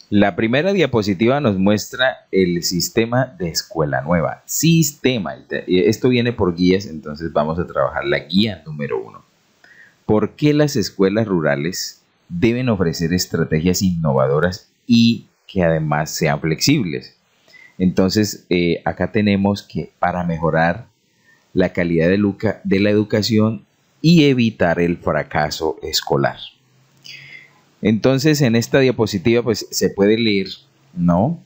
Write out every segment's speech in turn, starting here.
La primera diapositiva nos muestra el sistema de escuela nueva. Sistema. Esto viene por guías, entonces vamos a trabajar la guía número uno. ¿Por qué las escuelas rurales deben ofrecer estrategias innovadoras y que además sean flexibles? Entonces, acá tenemos que para mejorar la calidad de la educación y evitar el fracaso escolar. Entonces, en esta diapositiva pues se puede leer, ¿no?,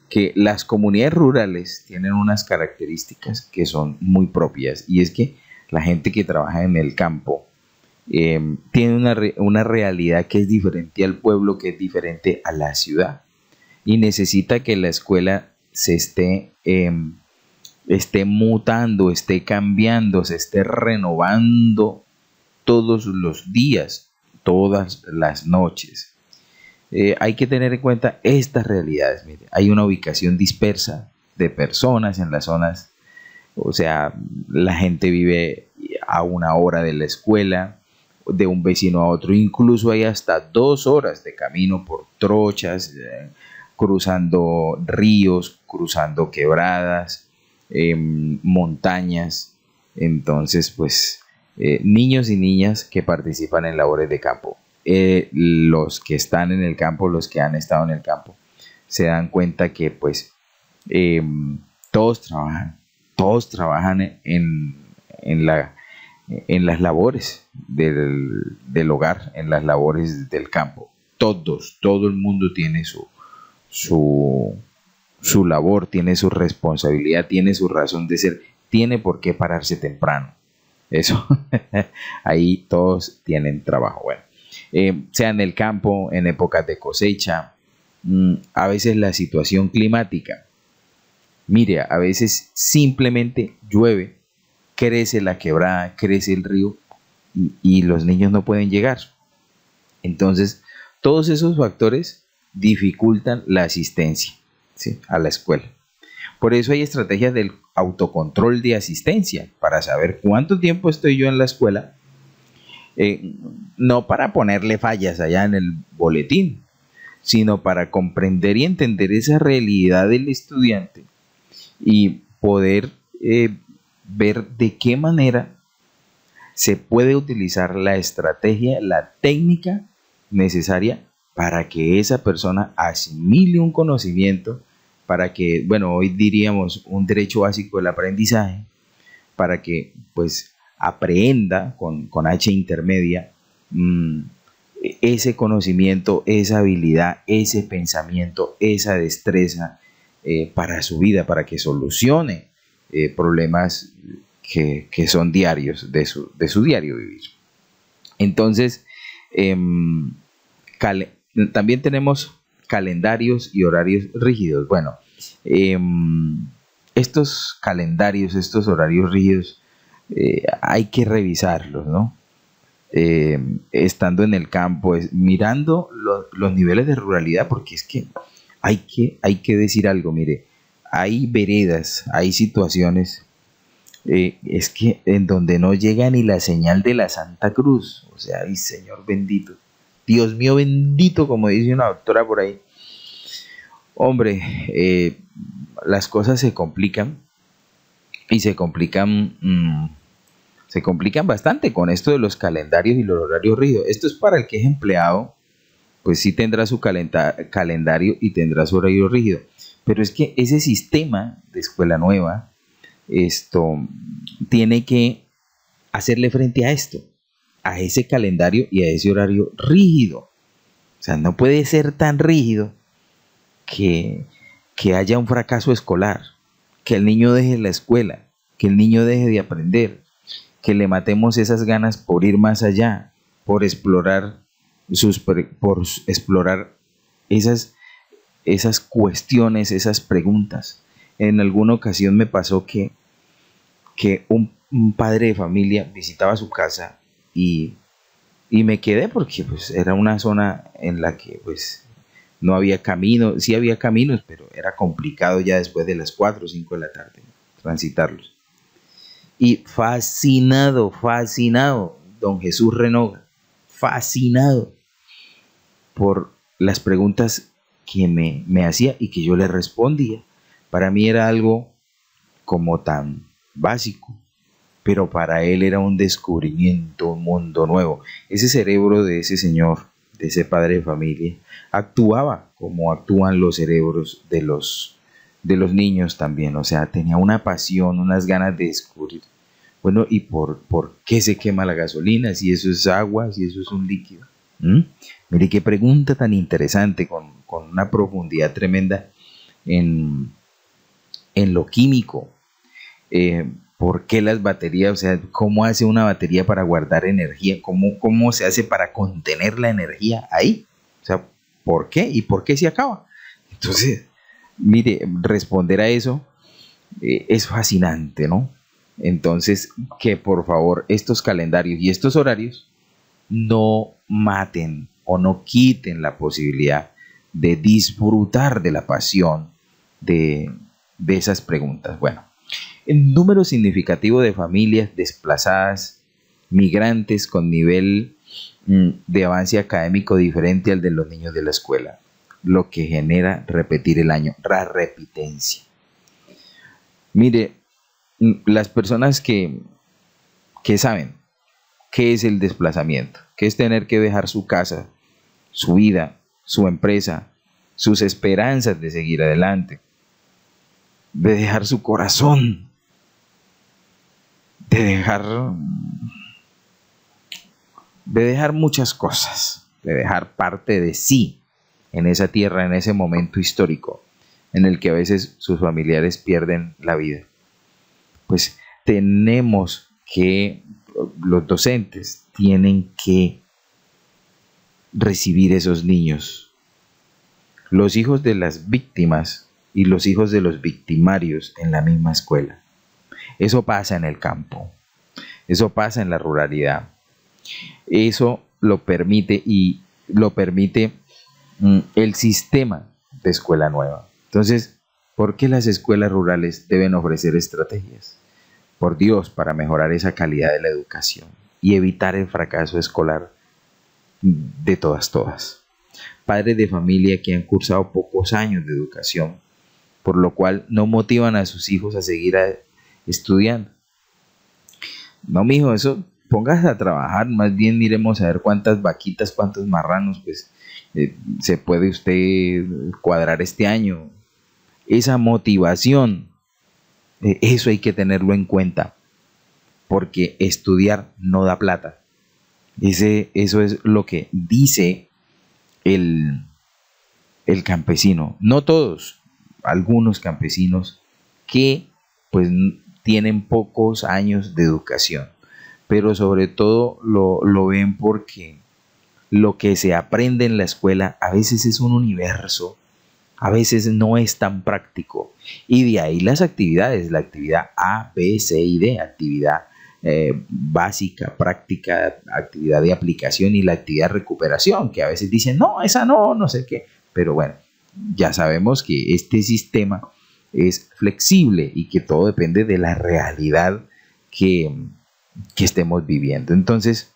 que las comunidades rurales tienen unas características que son muy propias, y es que la gente que trabaja en el campo tiene una realidad que es diferente al pueblo, que es diferente a la ciudad, y necesita que la escuela se esté mutando, esté cambiando, se esté renovando todos los días, todas las noches. Hay que tener en cuenta estas realidades. Mire, hay una ubicación dispersa de personas en las zonas, o sea, la gente vive a una hora de la escuela, de un vecino a otro, incluso hay hasta 2 horas de camino por trochas, cruzando ríos, cruzando quebradas, montañas. Entonces, pues, niños y niñas que participan en labores de campo. Los que están en el campo, los que han estado en el campo, se dan cuenta que pues eh, todos trabajan, todos trabajan en las labores del hogar, en las labores del campo. Todo el mundo tiene su, su labor, tiene su responsabilidad, tiene su razón de ser, tiene por qué pararse temprano. Eso, ahí todos tienen trabajo. Bueno, sea en el campo, en épocas de cosecha, a veces la situación climática. Mire, a veces simplemente llueve, crece la quebrada, crece el río y los niños no pueden llegar. Entonces, todos esos factores dificultan la asistencia, ¿sí?, a la escuela. Por eso hay estrategias del autocontrol de asistencia para saber cuánto tiempo estoy yo en la escuela, eh, no para ponerle fallas allá en el boletín, sino para comprender y entender esa realidad del estudiante y poder ver de qué manera se puede utilizar la estrategia, la técnica necesaria para que esa persona asimile un conocimiento, para que, bueno, hoy diríamos un derecho básico del aprendizaje, para que pues aprenda con H intermedia mmm, ese conocimiento, esa habilidad, ese pensamiento, esa destreza para su vida, para que solucione problemas que son diarios de su diario vivir. Entonces, eh, cal también tenemos calendarios y horarios rígidos. Bueno, eh, estos calendarios, estos horarios rígidos, hay que revisarlos, ¿no? Estando en el campo, mirando los niveles de ruralidad, porque es que hay que decir algo. Mire, hay veredas, hay situaciones, es que en donde no llega ni la señal de la Santa Cruz, o sea, ay Señor bendito, Dios mío bendito, como dice una doctora por ahí. Hombre, las cosas se complican y se complican bastante con esto de los calendarios y los horarios rígidos. Esto es para el que es empleado, pues sí tendrá su calendario y tendrá su horario rígido. Pero es que ese sistema de escuela nueva, esto tiene que hacerle frente a esto, a ese calendario y a ese horario rígido. O sea, no puede ser tan rígido que, que haya un fracaso escolar, que el niño deje la escuela, que el niño deje de aprender, que le matemos esas ganas por ir más allá, por explorar por explorar esas cuestiones, esas preguntas. En alguna ocasión me pasó que un padre de familia visitaba su casa y me quedé porque pues era una zona en la que pues no había camino, sí había caminos, pero era complicado ya después de las 4 o 5 de la tarde, ¿no?, transitarlos. Y fascinado, don Jesús Renoga, fascinado por las preguntas que me hacía y que yo le respondía. Para mí era algo como tan básico, pero para él era un descubrimiento, un mundo nuevo. Ese cerebro de ese señor, de ese padre de familia, actuaba como actúan los cerebros de los niños también. O sea, tenía una pasión, unas ganas de descubrir. Bueno, ¿y por qué se quema la gasolina? Si eso es agua, si eso es un líquido. ¿Mm? Mire qué pregunta tan interesante, con una profundidad tremenda en lo químico. ¿Por qué las baterías? O sea, ¿cómo hace una batería para guardar energía? ¿Cómo se hace para contener la energía ahí? O sea, ¿por qué? ¿Y por qué se acaba? Entonces, mire, responder a eso es fascinante, ¿no? Entonces, que por favor estos calendarios y estos horarios no maten o no quiten la posibilidad de disfrutar de la pasión de esas preguntas. Bueno, el número significativo de familias desplazadas, migrantes con nivel de avance académico diferente al de los niños de la escuela, lo que genera repetir el año, la repitencia. Mire, las personas que saben qué es el desplazamiento, qué es tener que dejar su casa, su vida, su empresa, sus esperanzas de seguir adelante, de dejar su corazón, de dejar muchas cosas, de dejar parte de sí en esa tierra, en ese momento histórico en el que a veces sus familiares pierden la vida. Pues tenemos que, los docentes tienen que recibir esos niños, los hijos de las víctimas y los hijos de los victimarios en la misma escuela. Eso pasa en el campo, eso pasa en la ruralidad, eso lo permite el sistema de escuela nueva. Entonces, ¿por qué las escuelas rurales deben ofrecer estrategias? Por Dios, para mejorar esa calidad de la educación y evitar el fracaso escolar de todas. Padres de familia que han cursado pocos años de educación, por lo cual no motivan a sus hijos a seguir estudiando. No, mijo, eso póngase a trabajar, más bien miremos a ver cuántas vaquitas, cuántos marranos, pues se puede usted cuadrar este año. Esa motivación, eso hay que tenerlo en cuenta, porque estudiar no da plata. Eso es lo que dice el campesino. No todos, algunos campesinos que pues tienen pocos años de educación, pero sobre todo lo ven porque lo que se aprende en la escuela a veces es un universo, a veces no es tan práctico. Y de ahí las actividades, la actividad A, B, C y D, actividad básica, práctica, actividad de aplicación y la actividad de recuperación, que a veces dicen, no, esa no sé qué. Pero bueno, ya sabemos que este sistema es flexible y que todo depende de la realidad que estemos viviendo. Entonces,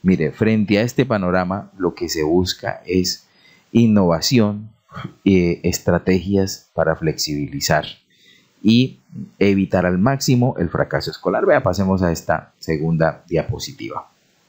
mire, frente a este panorama, lo que se busca es innovación, estrategias para flexibilizar y evitar al máximo el fracaso escolar. Vea, pasemos a esta segunda diapositiva.